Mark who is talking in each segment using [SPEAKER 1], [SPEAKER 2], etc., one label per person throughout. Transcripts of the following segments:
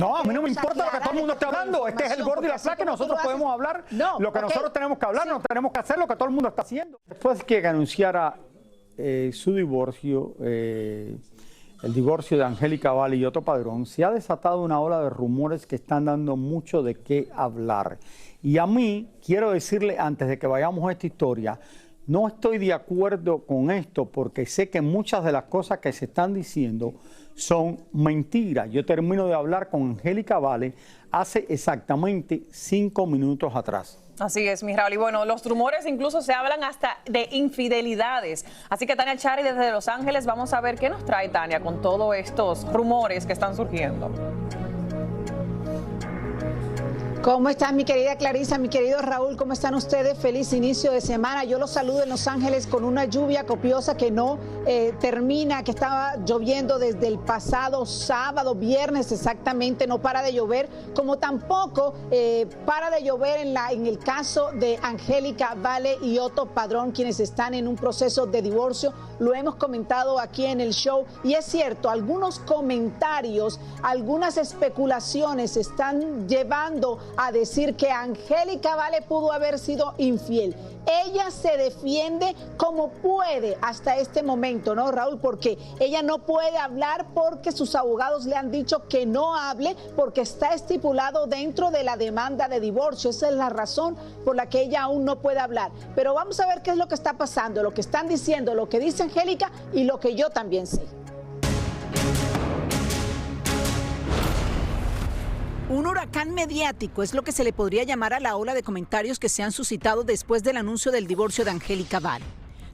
[SPEAKER 1] No, a mí no me importa lo que todo el mundo esté hablando. Este es el gordo y la flaca, nosotros podemos hablar lo que nosotros tenemos que hablar, no tenemos que hacer lo que todo el mundo está haciendo. Después que anunciara su divorcio, el divorcio de Angélica Vale y Otto Padrón, se ha desatado una ola de rumores que están dando mucho de qué hablar. Y a mí, quiero decirle antes de que vayamos a esta historia, no estoy de acuerdo con esto porque sé que muchas de las cosas que se están diciendo son mentiras. Yo termino de hablar con Angélica Vale hace exactamente 5 minutos atrás.
[SPEAKER 2] Así es, mi Raúl. Y bueno, los rumores incluso se hablan hasta de infidelidades. Así que Tania Chari desde Los Ángeles, vamos a ver qué nos trae Tania con todos estos rumores que están surgiendo.
[SPEAKER 3] ¿Cómo están, mi querida Clarisa, mi querido Raúl? ¿Cómo están ustedes? Feliz inicio de semana. Yo los saludo en Los Ángeles con una lluvia copiosa que no termina, que estaba lloviendo desde el pasado sábado, viernes exactamente, no para de llover, como tampoco para de llover en el caso de Angélica Vale y Otto Padrón, quienes están en un proceso de divorcio. Lo hemos comentado aquí en el show y es cierto, algunos comentarios, algunas especulaciones están llevando a decir que Angélica Vale pudo haber sido infiel. Ella se defiende como puede hasta este momento, ¿no, Raúl? Porque ella no puede hablar porque sus abogados le han dicho que no hable porque está estipulado dentro de la demanda de divorcio. Esa es la razón por la que ella aún no puede hablar. Pero vamos a ver qué es lo que está pasando, lo que están diciendo, lo que dice Angélica y lo que yo también sé.
[SPEAKER 4] Un huracán mediático es lo que se le podría llamar a la ola de comentarios que se han suscitado después del anuncio del divorcio de Angélica Vale.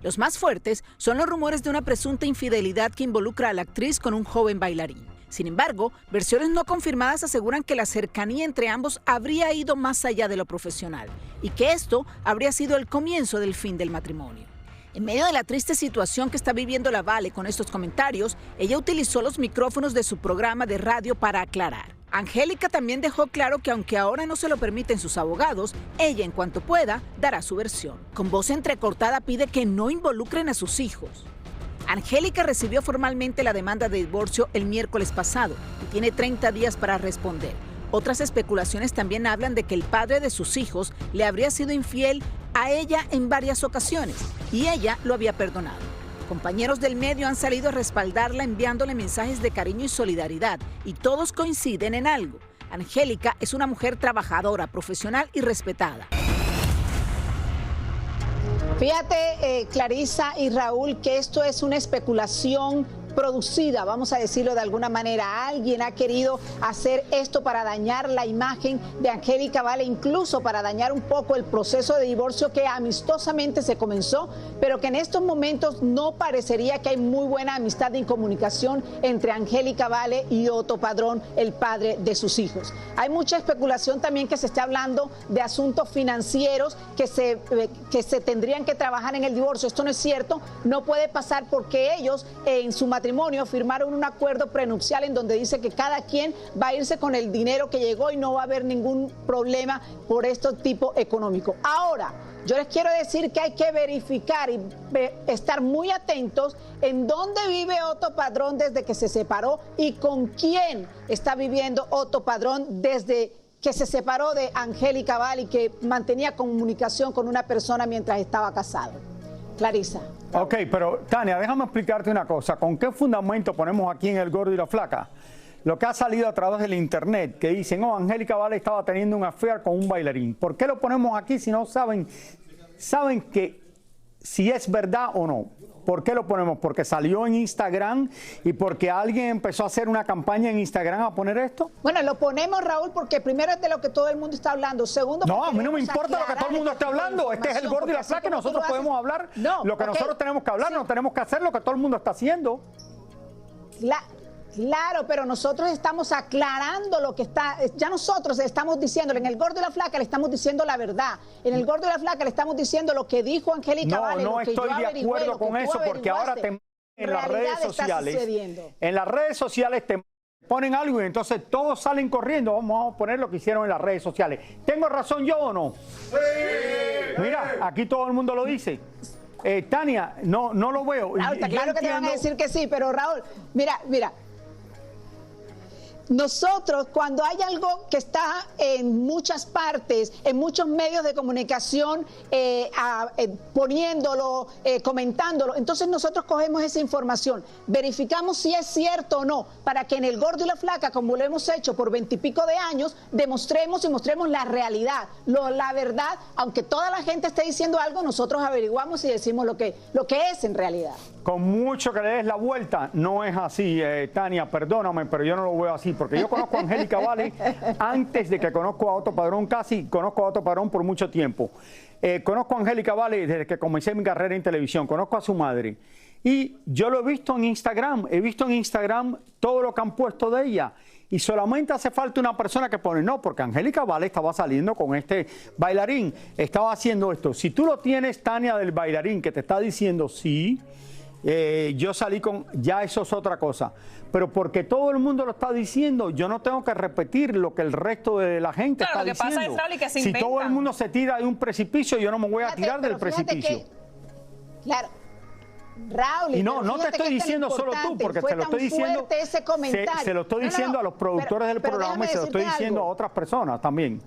[SPEAKER 4] Los más fuertes son los rumores de una presunta infidelidad que involucra a la actriz con un joven bailarín. Sin embargo, versiones no confirmadas aseguran que la cercanía entre ambos habría ido más allá de lo profesional y que esto habría sido el comienzo del fin del matrimonio. En medio de la triste situación que está viviendo la Vale con estos comentarios, ella utilizó los micrófonos de su programa de radio para aclarar. Angélica también dejó claro que aunque ahora no se lo permiten sus abogados, ella en cuanto pueda dará su versión. Con voz entrecortada pide que no involucren a sus hijos. Angélica recibió formalmente la demanda de divorcio el miércoles pasado y tiene 30 días para responder. Otras especulaciones también hablan de que el padre de sus hijos le habría sido infiel a ella en varias ocasiones y ella lo había perdonado. Compañeros del medio han salido a respaldarla enviándole mensajes de cariño y solidaridad y todos coinciden en algo. Angélica es una mujer trabajadora, profesional y respetada.
[SPEAKER 3] Fíjate, Clarisa y Raúl, que esto es una especulación producida, vamos a decirlo de alguna manera. Alguien ha querido hacer esto para dañar la imagen de Angélica Vale, incluso para dañar un poco el proceso de divorcio que amistosamente se comenzó, pero que en estos momentos no parecería que hay muy buena amistad y comunicación entre Angélica Vale y Otto Padrón, el padre de sus hijos. Hay mucha especulación también que se está hablando de asuntos financieros que se tendrían que trabajar en el divorcio. Esto no es cierto, no puede pasar porque ellos en su matrimonio firmaron un acuerdo prenupcial en donde dice que cada quien va a irse con el dinero que llegó y no va a haber ningún problema por este tipo económico. Ahora, yo les quiero decir que hay que verificar y estar muy atentos en dónde vive Otto Padrón desde que se separó y con quién está viviendo Otto Padrón desde que se separó de Angélica Vale y que mantenía comunicación con una persona mientras estaba casado. Clarisa.
[SPEAKER 1] Ok, pero Tania, déjame explicarte una cosa. ¿Con qué fundamento ponemos aquí en El Gordo y la Flaca lo que ha salido a través del internet? Que dicen, oh, Angélica Vale estaba teniendo un affair con un bailarín. ¿Por qué lo ponemos aquí si no saben que si es verdad o no? ¿Por qué lo ponemos? ¿Porque salió en Instagram y porque alguien empezó a hacer una campaña en Instagram a poner esto?
[SPEAKER 3] Bueno, lo ponemos, Raúl, porque primero es de lo que todo el mundo está hablando. Segundo,
[SPEAKER 1] no, a mí no me importa lo que todo el mundo está hablando. Este es El Gordo y la Flaca y nosotros podemos hablar lo que nosotros tenemos que hablar. No tenemos que hacer lo que todo el mundo está haciendo.
[SPEAKER 3] Claro, pero nosotros estamos aclarando lo que está, ya nosotros estamos diciéndole, en El Gordo y la Flaca le estamos diciendo la verdad, en El Gordo y la Flaca le estamos diciendo lo que dijo Angélica Vale.
[SPEAKER 1] No estoy de acuerdo con eso porque ahora te en las redes sociales te ponen algo y entonces todos salen corriendo. Vamos a poner lo que hicieron en las redes sociales. ¿Tengo razón yo o no? Sí. Mira, aquí todo el mundo lo dice. Tania, no lo veo.
[SPEAKER 3] Claro que te van a decir que sí, pero Raúl, mira. nosotros, cuando hay algo que está en muchas partes, en muchos medios de comunicación, poniéndolo, comentándolo, entonces nosotros cogemos esa información, verificamos si es cierto o no, para que en El Gordo y la Flaca, como lo hemos hecho por 20 y pico de años, demostremos y mostremos la realidad, la verdad, aunque toda la gente esté diciendo algo, nosotros averiguamos y decimos lo que es en realidad.
[SPEAKER 1] Con mucho que le des la vuelta, no es así, Tania, perdóname, pero yo no lo veo así, porque yo conozco a Angélica Vale antes de que conozco a Otto Padrón, casi conozco a Otto Padrón por mucho tiempo. Conozco a Angélica Vale desde que comencé mi carrera en televisión, conozco a su madre. Y yo lo he visto en Instagram, todo lo que han puesto de ella. Y solamente hace falta una persona que pone, no, porque Angélica Vale estaba saliendo con este bailarín, estaba haciendo esto. Si tú lo tienes, Tania, del bailarín, que te está diciendo sí, yo salí con, ya eso es otra cosa. Pero porque todo el mundo lo está diciendo, yo no tengo que repetir lo que el resto de la gente está diciendo.
[SPEAKER 2] Lo que pasa es, Raúl, que se
[SPEAKER 1] inventan. Si todo el mundo se tira de un precipicio, yo no me voy a tirar del precipicio.
[SPEAKER 3] Claro. Raúl,
[SPEAKER 1] y no te estoy diciendo solo tú, porque te lo estoy diciendo, se lo estoy diciendo a los productores del programa y se lo estoy diciendo a otras personas también.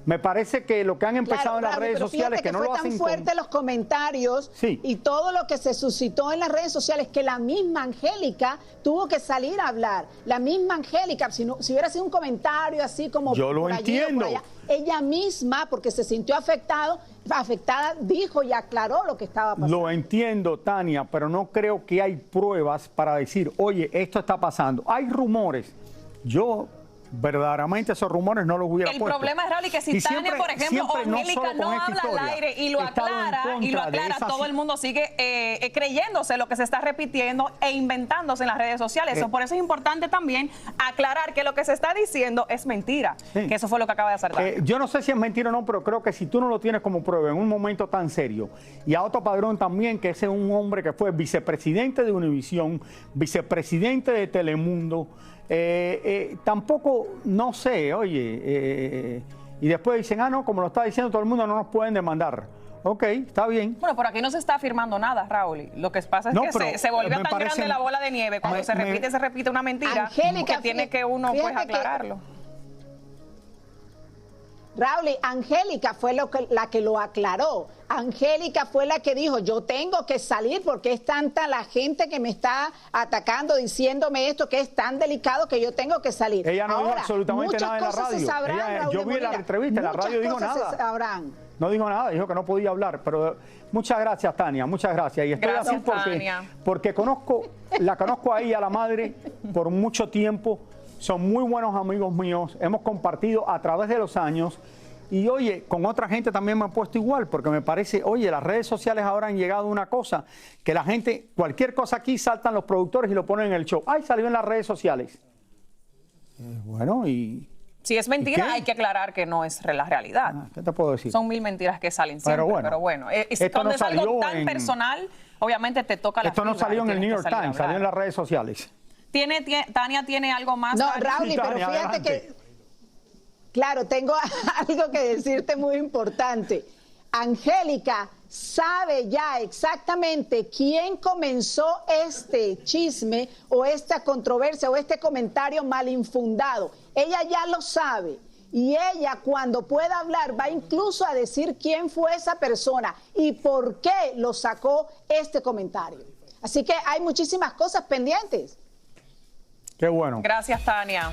[SPEAKER 1] Me parece que lo que han empezado en las redes sociales, que no lo hacen.
[SPEAKER 3] Fue tan fuerte los comentarios y todo lo que se suscitó en las redes sociales, que la misma Angélica tuvo que salir a hablar. La misma Angélica, si hubiera sido un comentario así como
[SPEAKER 1] yo lo entiendo.
[SPEAKER 3] Allá, ella misma, porque se sintió afectada, dijo y aclaró lo que estaba pasando.
[SPEAKER 1] Lo entiendo, Tania, pero no creo que hay pruebas para decir, oye, esto está pasando. Hay rumores. Yo verdaderamente esos rumores no los hubiera puesto.
[SPEAKER 2] El problema es, Raúl, que si Tania, por ejemplo, o Angélica no habla al aire y lo aclara, todo el mundo sigue creyéndose lo que se está repitiendo e inventándose en las redes sociales. Por eso es importante también aclarar que lo que se está diciendo es mentira, que eso fue lo que acaba de hacer.
[SPEAKER 1] Yo no sé si es mentira o no, pero creo que si tú no lo tienes como prueba en un momento tan serio, y a Otto Padrón también, que ese es un hombre que fue vicepresidente de Univisión, vicepresidente de Telemundo, tampoco, no sé, oye, y después dicen, no, como lo está diciendo todo el mundo, no nos pueden demandar. Ok, está bien.
[SPEAKER 2] Bueno, por aquí no se está afirmando nada, Raúl. Lo que pasa es que se volvió tan grande la bola de nieve. Cuando se repite una mentira, Angélica, que tiene que uno pues aclararlo.
[SPEAKER 3] Raúl, Angélica fue la que lo aclaró. Angélica fue la que dijo, yo tengo que salir porque es tanta la gente que me está atacando, diciéndome esto, que es tan delicado que yo tengo que salir.
[SPEAKER 1] Ella no dijo absolutamente nada en la radio. Yo vi la entrevista, en la radio dijo nada. No dijo nada, dijo que no podía hablar. Pero muchas gracias, Tania, muchas gracias. Y estoy así porque la conozco a ella, a la madre, por mucho tiempo. Son muy buenos amigos míos, hemos compartido a través de los años y oye, con otra gente también me han puesto igual, porque me parece, oye, las redes sociales ahora han llegado a una cosa, que la gente, cualquier cosa aquí saltan los productores y lo ponen en el show. ¡Ay, salió en las redes sociales! Bueno, y...
[SPEAKER 2] Si es mentira, hay que aclarar que no es la realidad.
[SPEAKER 1] ¿Qué te puedo decir?
[SPEAKER 2] Son 1000 mentiras que salen siempre, pero bueno. Cuando es algo tan personal, obviamente te toca la fibra.
[SPEAKER 1] Esto no salió en el New York Times, salió en las redes sociales.
[SPEAKER 2] Tania tiene algo más.
[SPEAKER 3] No, Raúl, pero fíjate que, claro, tengo algo que decirte muy importante. Angélica sabe ya exactamente quién comenzó este chisme o esta controversia o este comentario mal infundado. Ella ya lo sabe. Y ella, cuando pueda hablar, va incluso a decir quién fue esa persona y por qué lo sacó este comentario. Así que hay muchísimas cosas pendientes.
[SPEAKER 1] Qué bueno.
[SPEAKER 2] Gracias, Tania.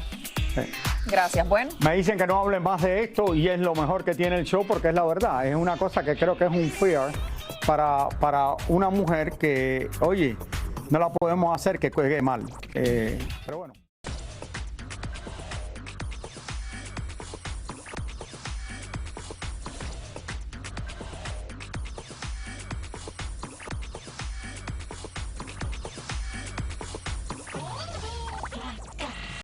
[SPEAKER 2] Gracias. Bueno.
[SPEAKER 1] Me dicen que no hable más de esto y es lo mejor que tiene el show porque es la verdad. Es una cosa que creo que es un fear para una mujer que, oye, no la podemos hacer que juegue mal. Pero bueno.